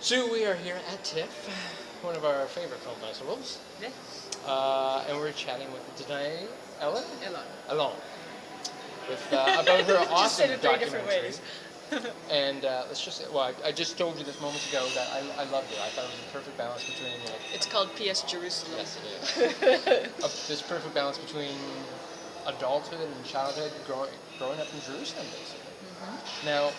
So we are here at TIFF, one of our favorite film festivals, Yeah. and we're chatting with Danae Elon Elon. with about her Just awesome said it three different documentary. ways. And let's just well, I just told you this moments ago that I loved it. I thought it was a perfect balance between It's called P.S. Jerusalem. yes, it is this perfect balance between adulthood and childhood, growing up in Jerusalem, basically. Now,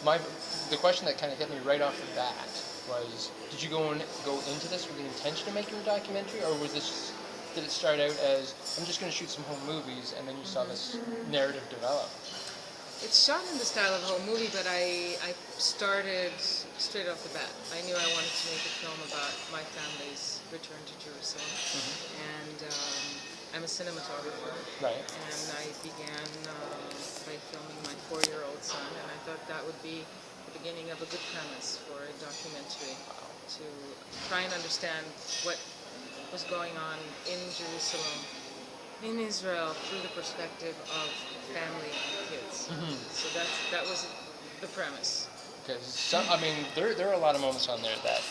my the question that kind of hit me right off the bat was, did you go into this with the intention of making a documentary, or did it start out as I'm just going to shoot some home movies, and then you saw this narrative develop? It's shot in the style of a whole movie, but I started straight off the bat. I knew I wanted to make a film about my family's return to Jerusalem, and I'm a cinematographer. Right. And I began by filming my 4-year-old son, and I thought that would be the beginning of a good premise for a documentary to try and understand what was going on in Jerusalem, in Israel, through the perspective of family and kids. So that was the premise. Because I mean, there are a lot of moments on there that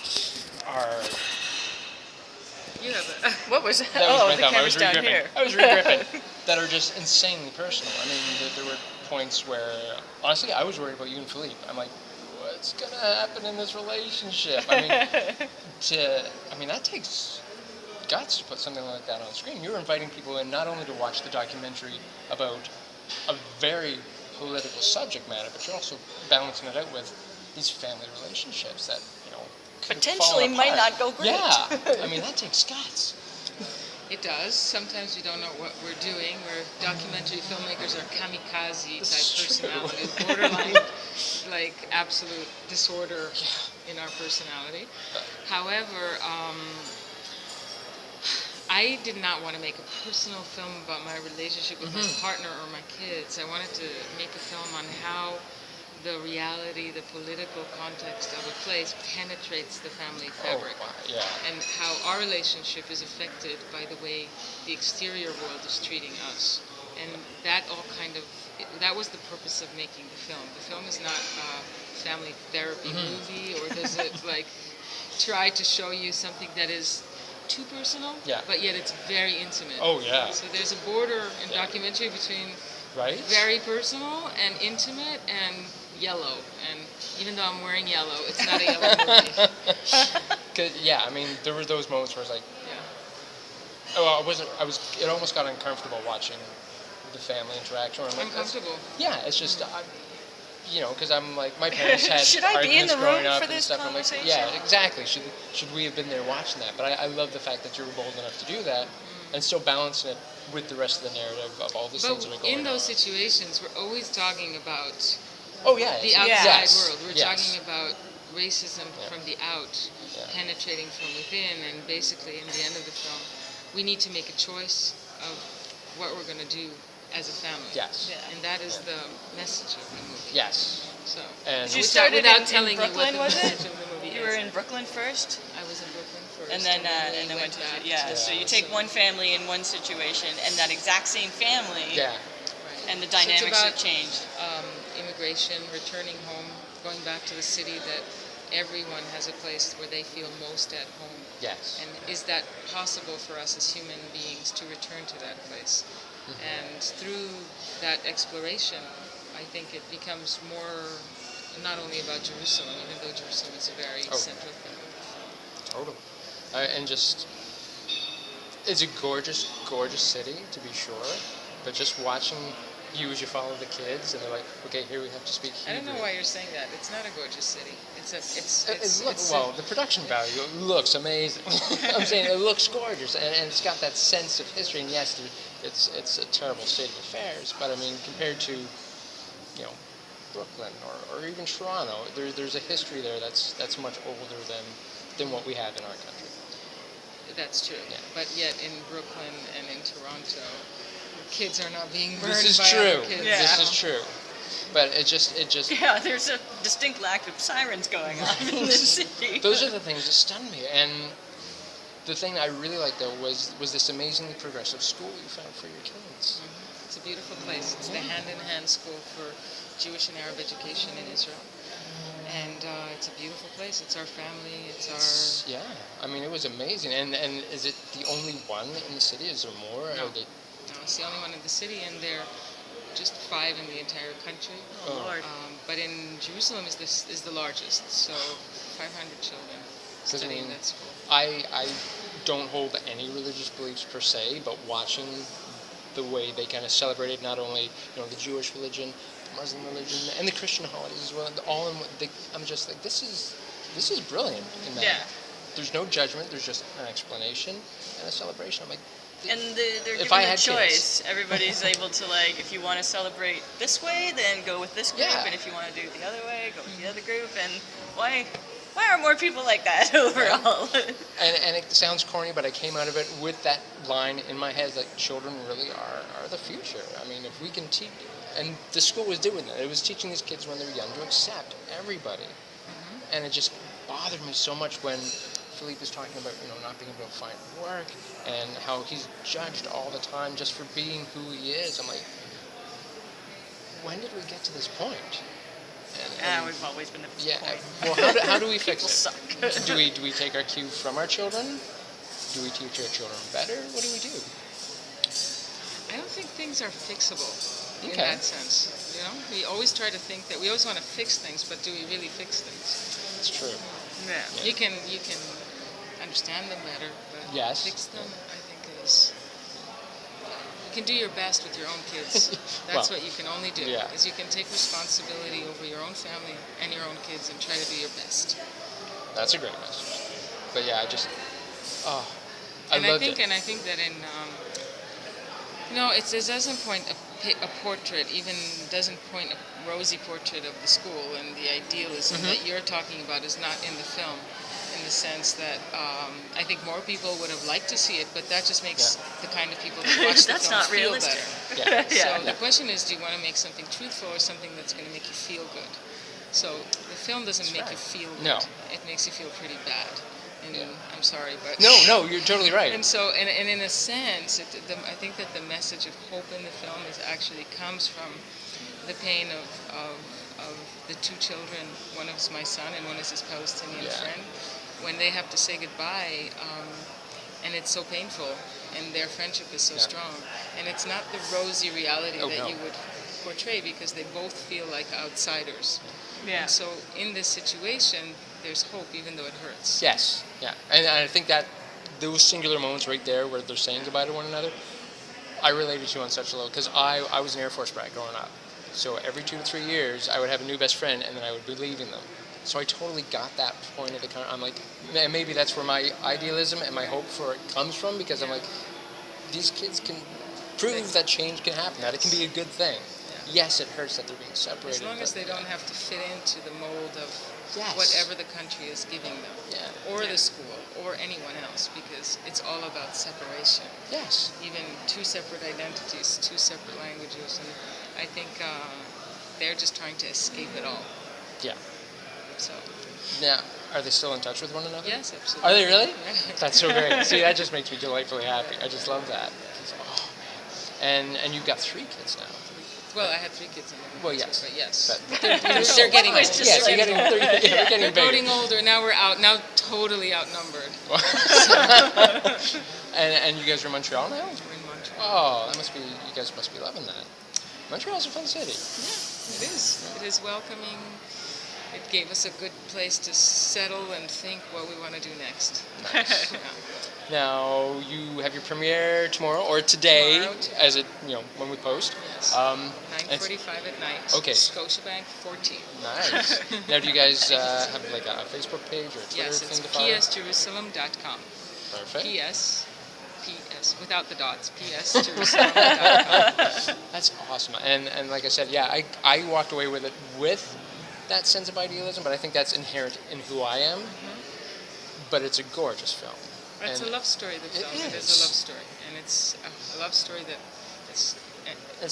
are. You have it. What was that? That was Oh, my the thumb. camera's down here. I was re-gripping. That are just insanely personal. I mean, there were points where, honestly, I was worried about you and Philippe. I'm like, what's gonna happen in this relationship? I mean, that takes guts to put something like that on screen. You were inviting people in not only to watch the documentary about a very political subject matter, but you're also balancing it out with these family relationships that could Potentially fall might apart. not go great. Yeah, I mean that takes guts. It does. Sometimes we don't know what we're doing. We're documentary filmmakers are kamikaze type That's true. personalities, borderline like absolute disorder in our personality. However, I did not want to make a personal film about my relationship with my partner or my kids. I wanted to make a film on how the reality, the political context of a place penetrates the family fabric. Oh, wow. Yeah. And how our relationship is affected by the way the exterior world is treating us. And that was the purpose of making the film. The film is not a family therapy movie, or does it try to show you something that is too personal, but yet it's very intimate. Oh, yeah. So there's a border in documentary between very personal and intimate and yellow. And even though I'm wearing yellow, it's not a yellow movie. I mean, there were those moments where I was like, it almost got uncomfortable watching the family interaction. Uncomfortable. Yeah, it's just, because I'm like, my parents had Should I be in arguments the growing room up for and this stuff. I'm like, conversation? yeah, exactly. Should we have been there watching that? But I love the fact that you were bold enough to do that and still balancing it with the rest of the narrative of all these things that are going on. In those situations, we're always talking about the outside world. We're talking about racism from the out, penetrating from within, and basically, in the end of the film, we need to make a choice of what we're going to do as a family. Yes. Yeah. And that is the message of the movie. Yes. So, and you started without in telling Brooklyn, you what the was it? message of the movie You were in Brooklyn first? I was in Brooklyn first. And then went to back. So you take one family in one situation, and that exact same family, and the dynamics have changed. Immigration, returning home, going back to the city that everyone has a place where they feel most at home. Yes. And is that possible for us as human beings to return to that place? And through that exploration, I think it becomes more not only about Jerusalem, even though Jerusalem is a very central theme of the film. Totally. And just, it's a gorgeous, gorgeous city, to be sure. But just watching you as you follow the kids, and they're like, okay, here we have to speak Hebrew. I don't know why you're saying that. It's not a gorgeous city. The production value looks amazing. I'm saying it looks gorgeous, and it's got that sense of history. And yes, it's a terrible state of affairs, but I mean, compared to, Brooklyn or even Toronto, there's a history there that's much older than what we have in our country. That's true. Yeah. But yet in Brooklyn and in Toronto, kids are not being burned This is by true. other kids. Yeah. This is true. But it just Yeah, there's a distinct lack of sirens going on in this city. Those are the things that stun me. And the thing I really liked, though, was this amazingly progressive school you found for your kids. It's a beautiful place. It's the hand-in-hand school for Jewish and Arab education in Israel. And it's a beautiful place. It's our family. Yeah, I mean, it was amazing. And is it the only one in the city? Is there more? No. No, it's the only one in the city, and they're just 5 in the entire country. Oh, Lord. But in Jerusalem is the largest, so 500 children study in that school. I don't hold any religious beliefs per se, but watching the way they kind of celebrated not only the Jewish religion, the Muslim religion, and the Christian holidays as well, all in I'm just like, this is brilliant in that. Yeah. There's no judgment. There's just an explanation and a celebration. I'm like, and they're given the choice. Everybody's able to, like, if you want to celebrate this way, then go with this group, and if you want to do it the other way, go with the other group. And why aren't more people like that overall? And it sounds corny, but I came out of it with that line in my head, like, children really are the future. I mean, if we can teach, and the school was doing that. It was teaching these kids when they were young to accept everybody. And it just bothered me so much when Philippe was talking about, not being able to find work and how he's judged all the time just for being who he is. I'm like, when did we get to this point? And we've always been at this point. Well, how do we fix it? Suck. do we take our cue from our children? Do we teach our children better? What do we do? I don't think things are fixable in that sense. We always try to think that we always want to fix things, but do we really fix things? It's true. Yeah. You can understand them better, but fix them, I think, is... You can do your best with your own kids. That's what you can only do, is you can take responsibility over your own family and your own kids and try to do your best. That's a great message. But yeah, I just... I think that in... it doesn't point a portrait, even doesn't point a rosy portrait of the school, and the idealism that you're talking about is not in the film, in the sense that I think more people would have liked to see it, but that just makes the kind of people that watch the film feel better. So the question is, do you want to make something truthful or something that's going to make you feel good? So the film doesn't make you feel good. No. It makes you feel pretty bad. And I'm sorry, but... No, you're totally right. And so, and in a sense, I think that the message of hope in the film actually comes from the pain of the 2 children. One is my son and one is his Palestinian friend. When they have to say goodbye, and it's so painful, and their friendship is so strong. And it's not the rosy reality that you would portray, because they both feel like outsiders. Yeah. And so in this situation, there's hope, even though it hurts. Yes, and I think that those singular moments right there where they're saying goodbye to one another, I related to on such a level, because I was an Air Force brat growing up. So every 2 to 3 years, I would have a new best friend, and then I would be leaving them. So I totally got that point of the... I'm like, maybe that's where my idealism and my hope for it comes from, because I'm like, these kids can prove that change can happen, that it can be a good thing. Yes, it hurts that they're being separated. As long as they don't have to fit into the mold of whatever the country is giving them, or the school, or anyone else, because it's all about separation. Yes. Even 2 separate identities, 2 separate languages, and I think they're just trying to escape it all. Yeah. So. Now, are they still in touch with one another? Yes, absolutely. Are they really? That's so great. See, that just makes me delightfully happy. I just love that. Oh, man. And you've got 3 kids now. Well, I had 3 kids in the Well, yes. But yes. But they're getting older. Yes, they're getting bigger. Getting older. Now we're now totally outnumbered. And you guys are in Montreal now? We're in Montreal. Oh, you guys must be loving that. Montreal's a fun city. Yeah, it is. It is welcoming. It gave us a good place to settle and think what we want to do next. Nice. Now, you have your premiere tomorrow, or today, as it, when we post. Yes. 9:45 at night. Okay. Scotiabank 14. Nice. Now, do you guys have like a Facebook page or a Twitter thing to follow? Yes, it's psjerusalem.com. Perfect. PS, without the dots, psjerusalem.com. That's awesome. And like I said, I walked away with it with that sense of idealism, but I think that's inherent in who I am. But it's a gorgeous film. It's a love story, the film. It is a love story. And it's a love story that it's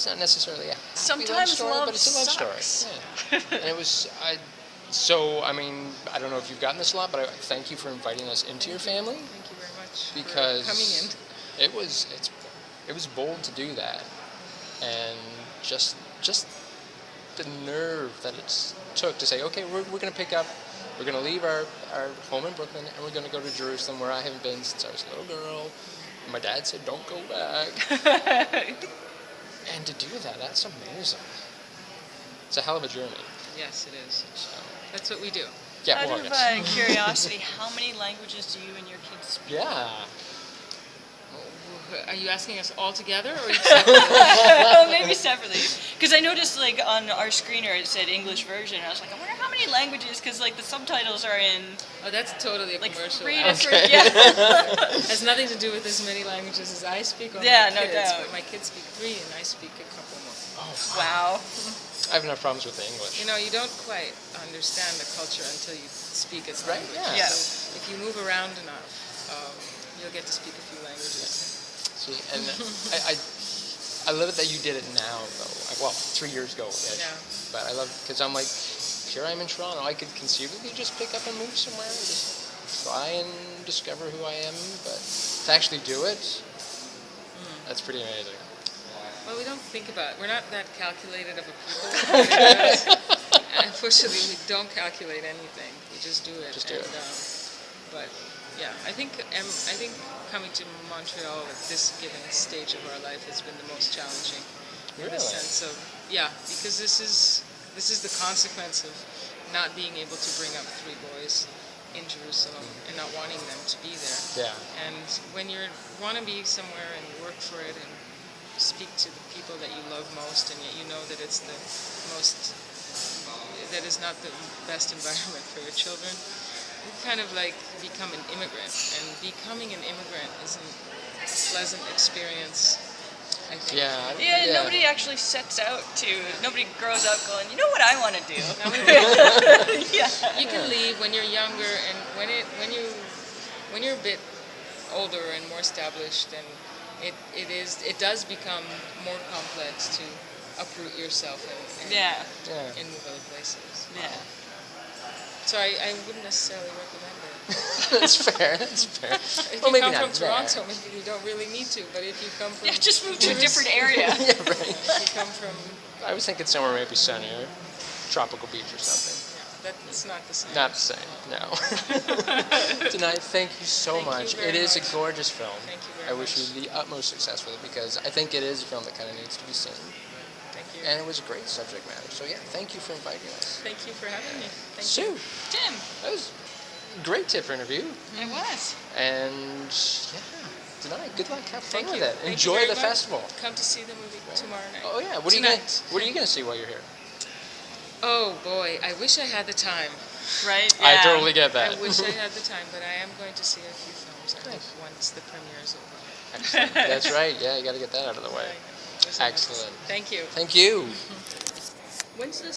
not necessarily a sometimes love story, love but it's a love sucks. story. Yeah. And it was... I don't know if you've gotten this a lot, but I thank you for inviting us into your family. Thank you very much because for coming in. It was bold to do that, and just the nerve that it's took to say, okay, we're going to pick up, we're going to leave our home in Brooklyn, and we're going to go to Jerusalem, where I haven't been since I was a little girl. And my dad said, don't go back. And to do that, that's amazing. It's a hell of a journey. Yes, it is. So, That's what we do. yeah, Out well, of yes. curiosity, how many languages do you and your kids speak? Yeah. Are you asking us all together, or each Well, maybe separately. Because I noticed, like, on our screener it said English version. I was like, I wonder how many languages, because, like, the subtitles are in, Oh, that's totally a like, commercial. 3 ad. different, yeah. Has nothing to do with as many languages as I speak or Yeah, my no kids. doubt. But my kids speak 3, and I speak a couple more. Oh, Wow. I have enough problems with the English. You know, you don't quite understand the culture until you speak its Right, language. yeah. So if you move around enough, you'll get to speak a few languages. See, and I love it that you did it now, though. Well, 3 years ago. Yeah. But I love, because I'm like, here I'm in Toronto. I could conceivably just pick up and move somewhere, and just try and discover who I am. But to actually do it, that's pretty amazing. Well, we don't think about it. We're not that calculated of a people. Unfortunately, we don't calculate anything. We just do it. Just do it. But yeah, I think coming to Montreal at this given stage of our life has been the most challenging. In the Really? sense of, yeah, because this is the consequence of not being able to bring up 3 boys in Jerusalem and not wanting them to be there. Yeah. And when you want to be somewhere and work for it and speak to the people that you love most, and yet you know that it's the most, that is not the best environment for your children, you kind of like become an immigrant. And becoming an immigrant isn't a pleasant experience, I think. Yeah. Yeah, nobody actually sets out to, nobody grows up going, you know what I want to do? Yeah. You can leave when you're younger, and when you're a bit older and more established, and it does become more complex to uproot yourself and move other places. Yeah. So I wouldn't necessarily recommend it. That's fair. That's fair. If Well, you maybe come not from there. Toronto, maybe you don't really need to. But if you come from Yeah, just move to a different area. Yeah, right. if you come from, I was thinking somewhere maybe sunnier, tropical beach or something. that's not the same. Not the same, no. Danae, thank you so Thank you much. very It is much. a gorgeous film. Thank you very I wish much. you the utmost success with it, because I think it is a film that kind of needs to be seen. Thank you. And it was a great subject matter. So yeah, thank you for inviting us. Thank you for having me. Thank Sue, you. Tim, that was a great TIFF interview. it was. And yeah, Danae, good luck. Have fun Thank with you. it. Thank you Enjoy very the much. festival. Come to see the movie tomorrow night. Oh yeah, what are you gonna see while you're here? Oh boy, I wish I had the time. Right? I Yeah. totally get that. I wish I had the time, but I am going to see a few films, I think, Nice. once the premiere is over. Excellent. That's right. Yeah, you got to get that out of the way. Right. Excellent. Thank you. Thank you. When's the